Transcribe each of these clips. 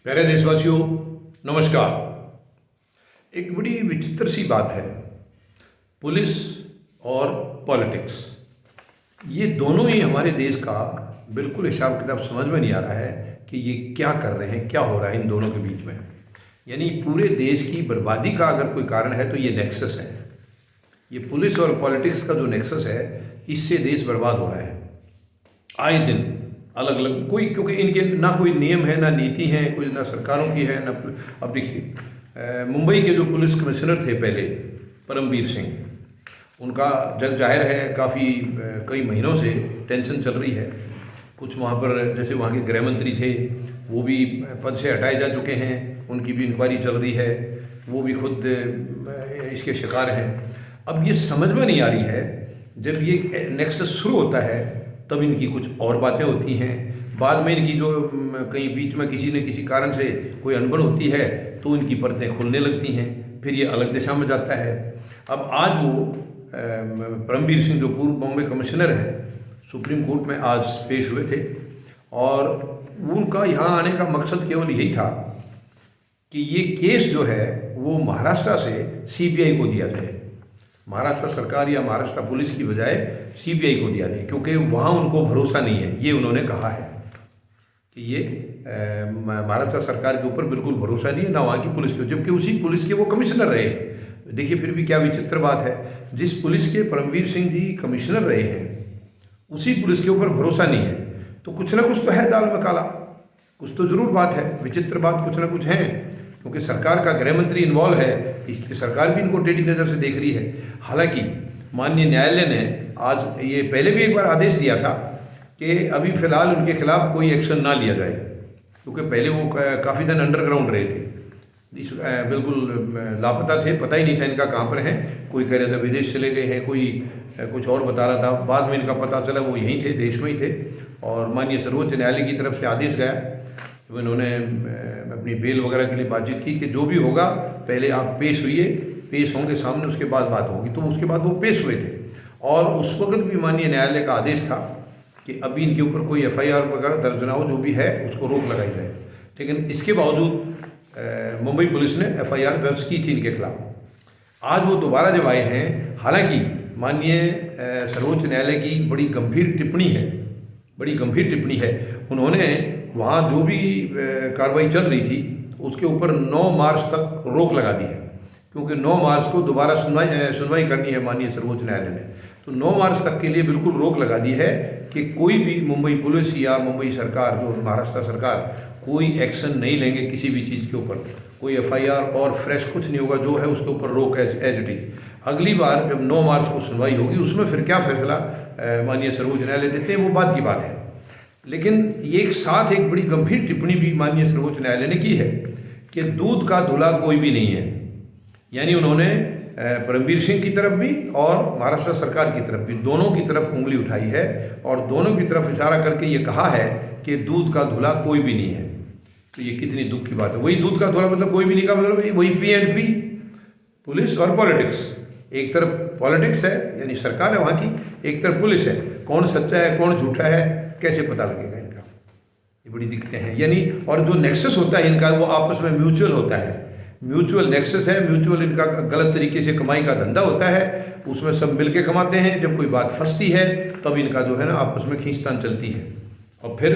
प्यारे देशवासियों, नमस्कार। एक बड़ी विचित्र सी बात है, पुलिस और पॉलिटिक्स, ये दोनों ही हमारे देश का बिल्कुल हिसाब किताब समझ में नहीं आ रहा है कि ये क्या कर रहे हैं, क्या हो रहा है इन दोनों के बीच में। यानी पूरे देश की बर्बादी का अगर कोई कारण है तो ये नेक्सस है। ये पुलिस और पॉलिटिक्स का जो नेक्सस है, इससे देश बर्बाद हो रहा है। आए दिन अलग अलग कोई, क्योंकि इनके ना कोई नियम है, ना नीति है, कोई ना सरकारों की है ना। अब देखिए, मुंबई के जो पुलिस कमिश्नर थे पहले, परमवीर सिंह, उनका जग जाहिर है काफ़ी कई महीनों से टेंशन चल रही है। कुछ वहाँ पर जैसे वहाँ के गृह मंत्री थे, वो भी पद से हटाए जा चुके हैं, उनकी भी इंक्वायरी चल रही है, वो भी खुद इसके शिकार हैं। अब ये समझ में नहीं आ रही है, जब ये नेक्सस शुरू होता है तब इनकी कुछ और बातें होती हैं, बाद में इनकी जो कहीं बीच में किसी न किसी कारण से कोई अनबन होती है तो इनकी परतें खुलने लगती हैं, फिर ये अलग दिशा में जाता है। अब आज वो परमवीर सिंह जो पूर्व बॉम्बे कमिश्नर है, सुप्रीम कोर्ट में आज पेश हुए थे और उनका यहाँ आने का मकसद केवल यही था कि ये केस जो है वो महाराष्ट्र से सीबीआई को दिया जाए। महाराष्ट्र सरकार या महाराष्ट्र पुलिस की बजाय सीबीआई को दिया जाए, क्योंकि वहाँ उनको भरोसा नहीं है। ये उन्होंने कहा है कि ये महाराष्ट्र सरकार के ऊपर बिल्कुल भरोसा नहीं है, ना वहाँ की पुलिस के, जबकि उसी पुलिस के वो कमिश्नर रहे हैं। देखिए फिर भी क्या विचित्र बात है, जिस पुलिस के परमवीर सिंह जी कमिश्नर रहे हैं उसी पुलिस के ऊपर भरोसा नहीं है, तो कुछ ना कुछ तो है दाल में काला, कुछ तो ज़रूर बात है, विचित्र बात कुछ ना कुछ है। क्योंकि सरकार का गृह मंत्री इन्वॉल्व है, इसलिए सरकार भी इनको टेढ़ी नज़र से देख रही है। हालांकि माननीय न्यायालय ने आज ये पहले भी एक बार आदेश दिया था कि अभी फ़िलहाल उनके खिलाफ कोई एक्शन ना लिया जाए, क्योंकि पहले वो काफ़ी दिन अंडरग्राउंड रहे थे, बिल्कुल लापता थे, पता ही नहीं था इनका कहाँ पर हैं। कोई कह रहा था विदेश चले गए हैं, कोई कुछ और बता रहा था, बाद में इनका पता चला वो यहीं थे, देश में ही थे। और माननीय सर्वोच्च न्यायालय की तरफ से आदेश गया, तो इन्होंने अपनी बेल वगैरह के लिए बातचीत की कि जो भी होगा पहले आप पेश होइए, पेश होंगे सामने, उसके बाद बात होगी। तो उसके बाद वो पेश हुए थे और उस वक्त भी माननीय न्यायालय का आदेश था कि अभी इनके ऊपर कोई एफआईआर वगैरह दर्ज ना हो, जो भी है उसको रोक लगाई जाए। लेकिन इसके बावजूद मुंबई पुलिस ने एफआईआर दर्ज की थी इनके खिलाफ। आज वो दोबारा जब आए हैं, हालांकि माननीय सर्वोच्च न्यायालय की बड़ी गंभीर टिप्पणी है, बड़ी गंभीर टिप्पणी है। उन्होंने वहाँ जो भी कार्रवाई चल रही थी उसके ऊपर 9 मार्च तक रोक लगा दी है, क्योंकि 9 मार्च को दोबारा सुनवाई करनी है माननीय सर्वोच्च न्यायालय ने। तो 9 मार्च तक के लिए बिल्कुल रोक लगा दी है कि कोई भी मुंबई पुलिस या मुंबई सरकार, जो महाराष्ट्र सरकार, कोई एक्शन नहीं लेंगे किसी भी चीज़ के ऊपर, कोई एफआईआर और फ्रेश कुछ नहीं होगा, जो है उसके ऊपर रोक एज इट इज। अगली बार जब 9 मार्च को सुनवाई होगी उसमें फिर क्या फैसला माननीय सर्वोच्च न्यायालय देते हैं वो बात की बात है। लेकिन ये एक साथ एक बड़ी गंभीर टिप्पणी भी माननीय सर्वोच्च न्यायालय ने की है कि दूध का धुला कोई भी नहीं है। यानी उन्होंने परमवीर सिंह की तरफ भी और महाराष्ट्र सरकार की तरफ भी, दोनों की तरफ उंगली उठाई है और दोनों की तरफ इशारा करके ये कहा है कि दूध का धुला कोई भी नहीं है। तो ये कितनी दुख की बात है। वही दूध का धुला मतलब कोई भी नहीं का मतलब वही पीएनपी, पुलिस और पॉलिटिक्स। एक तरफ पॉलिटिक्स है यानी सरकार है वहाँ की, एक तरफ पुलिस है। कौन सच्चा है कौन झूठा है कैसे पता लगेगा इनका, ये बड़ी दिक्कतें हैं। यानी और जो नेक्सस होता है इनका वो आपस में म्यूचुअल होता है, म्यूचुअल नेक्सस है, म्यूचुअल इनका गलत तरीके से कमाई का धंधा होता है, उसमें सब मिल के कमाते हैं। जब कोई बात फंसती है तब इनका जो है ना आपस में खींचतान चलती है। और फिर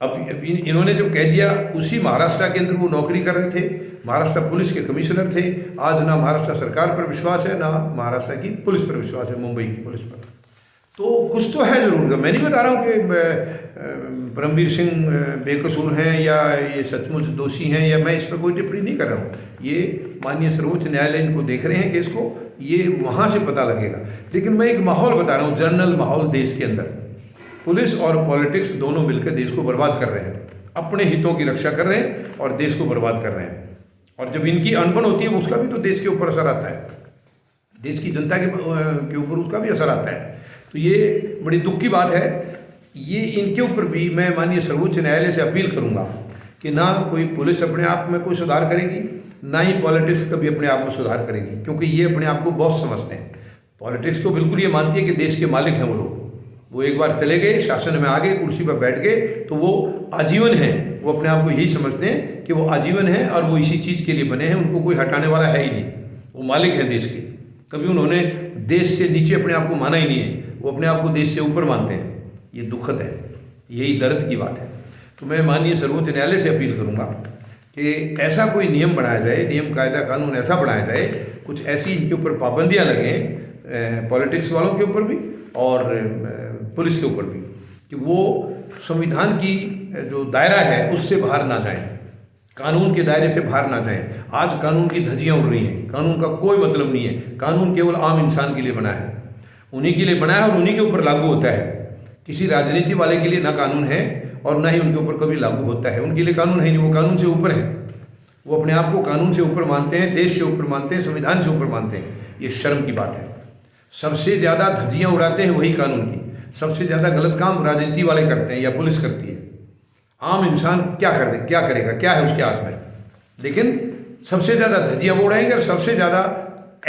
अब इन्होंने जब कह दिया, उसी महाराष्ट्र के अंदर वो नौकरी कर रहे थे, महाराष्ट्र पुलिस के कमिश्नर थे। आज ना महाराष्ट्र सरकार पर विश्वास है ना महाराष्ट्र की पुलिस पर विश्वास है, मुंबई की पुलिस पर। तो कुछ तो है ज़रूर। मैं नहीं बता रहा हूँ कि परमवीर सिंह बेकसूर हैं या ये सचमुच दोषी हैं, या मैं इस पर कोई टिप्पणी नहीं कर रहा हूँ। ये माननीय सर्वोच्च न्यायालय इनको देख रहे हैं केस को, ये वहाँ से पता लगेगा। लेकिन मैं एक माहौल बता रहा हूँ, जनरल माहौल देश के अंदर। पुलिस और पॉलिटिक्स दोनों मिलकर देश को बर्बाद कर रहे हैं, अपने हितों की रक्षा कर रहे हैं और देश को बर्बाद कर रहे हैं। और जब इनकी अनबन होती है उसका भी तो देश के ऊपर असर आता है, देश की जनता के ऊपर उसका भी असर आता है। तो ये बड़ी दुख की बात है। ये इनके ऊपर भी मैं माननीय सर्वोच्च न्यायालय से अपील करूंगा कि ना कोई पुलिस अपने आप में कोई सुधार करेगी, ना ही पॉलिटिक्स कभी अपने आप में सुधार करेगी, क्योंकि ये अपने आप को बॉस समझते हैं। पॉलिटिक्स तो बिल्कुल ये मानती है कि देश के मालिक हैं वो लोग, वो एक बार चले गए, शासन में आ गए, कुर्सी पर बैठ गए, तो वो आजीवन हैं। वो अपने आप को यही समझते हैं कि वो आजीवन हैं और वो इसी चीज़ के लिए बने हैं, उनको कोई हटाने वाला है ही नहीं। वो मालिक हैं देश के। कभी उन्होंने देश से नीचे अपने आप को माना ही नहीं है, वो अपने आप को देश से ऊपर मानते हैं। ये दुखद है, यही दर्द की बात है। तो मैं माननीय सर्वोच्च न्यायालय से अपील करूँगा कि ऐसा कोई नियम बनाया जाए, नियम कायदा कानून ऐसा बनाया जाए, कुछ ऐसी इनके ऊपर पाबंदियाँ लगें, पॉलिटिक्स वालों के ऊपर भी और पुलिस के ऊपर भी, कि वो संविधान की जो दायरा है उससे बाहर ना जाएं, कानून के दायरे से बाहर ना जाएं। आज कानून की धज्जियाँ उड़ रही हैं, कानून का कोई मतलब नहीं है। कानून केवल आम इंसान के लिए बना है, उन्हीं के लिए बना है और उन्हीं के ऊपर लागू होता है। किसी राजनीति वाले के लिए ना कानून है और ना ही उनके ऊपर कभी लागू होता है। उनके लिए कानून है नहीं, वो कानून से ऊपर है। वो अपने आप को कानून से ऊपर मानते हैं, देश से ऊपर मानते हैं, संविधान से ऊपर मानते हैं। ये शर्म की बात है। सबसे ज़्यादा धज्जियाँ उड़ाते हैं वही कानून की। सबसे ज़्यादा गलत काम राजनीति वाले करते हैं या पुलिस करती है। आम इंसान क्या करेगा, क्या है उसके हाथ में? लेकिन सबसे ज़्यादा धज्जियाँ वो उड़ाएंगे और सबसे ज़्यादा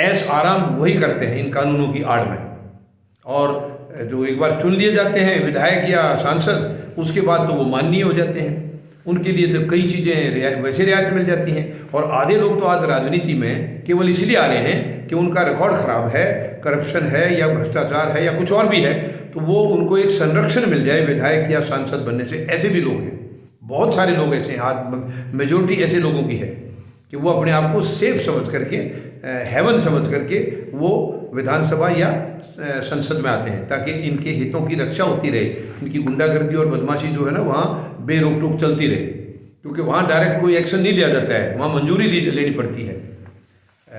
ऐश आराम वही करते हैं इन कानूनों की आड़ में। और जो एक बार चुन लिए जाते हैं विधायक या सांसद, उसके बाद तो वो माननीय हो जाते हैं। उनके लिए तो कई चीज़ें वैसे रियायत मिल जाती हैं। और आधे लोग तो आज राजनीति में केवल इसलिए आ रहे हैं कि उनका रिकॉर्ड ख़राब है, करप्शन है या भ्रष्टाचार है या कुछ और भी है, तो वो उनको एक संरक्षण मिल जाए विधायक या सांसद बनने से। ऐसे भी लोग हैं, बहुत सारे लोग ऐसे हैं। आज मेजोरिटी ऐसे लोगों की है कि वो अपने आप को सेफ समझ करके, हेवन समझ करके वो विधानसभा या संसद में आते हैं ताकि इनके हितों की रक्षा होती रहे। इनकी गुंडागर्दी और बदमाशी जो है ना वहाँ बेरोक टोक चलती रहे, क्योंकि वहाँ डायरेक्ट कोई एक्शन नहीं लिया जाता है, वहाँ मंजूरी लेनी पड़ती है।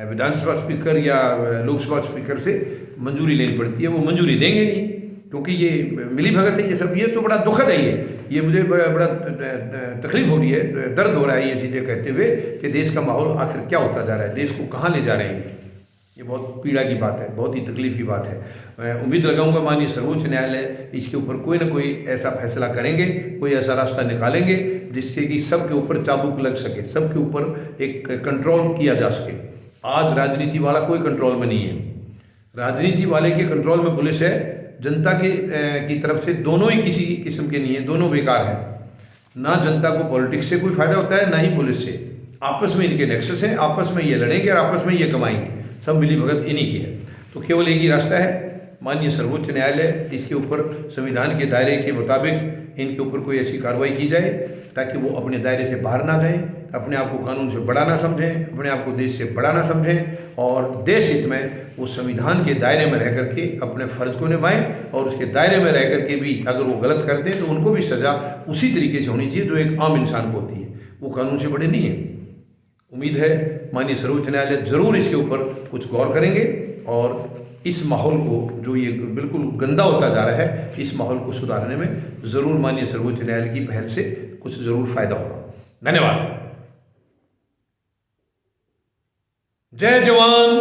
विधानसभा स्पीकर या लोकसभा स्पीकर से मंजूरी लेनी पड़ती है। वो मंजूरी देंगे नहीं, क्योंकि ये मिली भगत है ये सब। ये तो बड़ा दुखद है। ये मुझे बड़ा तकलीफ हो रही है, दर्द हो रहा है ये चीज़ें कहते हुए कि देश का माहौल आखिर क्या होता जा रहा है, देश को कहाँ ले जा रहे हैं। ये बहुत पीड़ा की बात है, बहुत ही तकलीफ की बात है। मैं उम्मीद लगाऊंगा माननीय सर्वोच्च न्यायालय इसके ऊपर कोई ना कोई ऐसा फैसला करेंगे, कोई ऐसा रास्ता निकालेंगे जिससे कि सबके ऊपर चाबुक लग सके, सबके ऊपर एक कंट्रोल किया जा सके। आज राजनीति वाला कोई कंट्रोल में नहीं है। राजनीति वाले के कंट्रोल में पुलिस है, जनता की तरफ से दोनों ही किसी किस्म के नहीं है, दोनों बेकार हैं। ना जनता को पॉलिटिक्स से कोई फायदा होता है, ना ही पुलिस से। आपस में इनके नेक्सस हैं, आपस में ये लड़ेंगे और आपस में ये कमाएंगे। सब मिली भगत इन्हीं की है। तो केवल एक ही रास्ता है, माननीय सर्वोच्च न्यायालय इसके ऊपर संविधान के दायरे के मुताबिक इनके ऊपर कोई ऐसी कार्रवाई की जाए ताकि वो अपने दायरे से बाहर ना जाएं, अपने आप को कानून से बड़ा ना समझें, अपने आप को देश से बड़ा ना समझें और देश हित में वो संविधान के दायरे में रह करके अपने फ़र्ज को निभाएं। और उसके दायरे में रह करके भी अगर वो गलत करते हैं तो उनको भी सज़ा उसी तरीके से होनी चाहिए जो एक आम इंसान को होती है। वो कानून से बड़े नहीं है। उम्मीद है माननीय सर्वोच्च न्यायालय ज़रूर इसके ऊपर कुछ गौर करेंगे और इस माहौल को, जो ये बिल्कुल गंदा होता जा रहा है, इस माहौल को सुधारने में ज़रूर माननीय सर्वोच्च न्यायालय की पहल से कुछ ज़रूर फायदा होगा। धन्यवाद। जय जवान,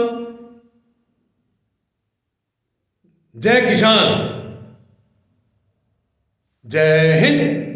जय किसान, जय हिंद।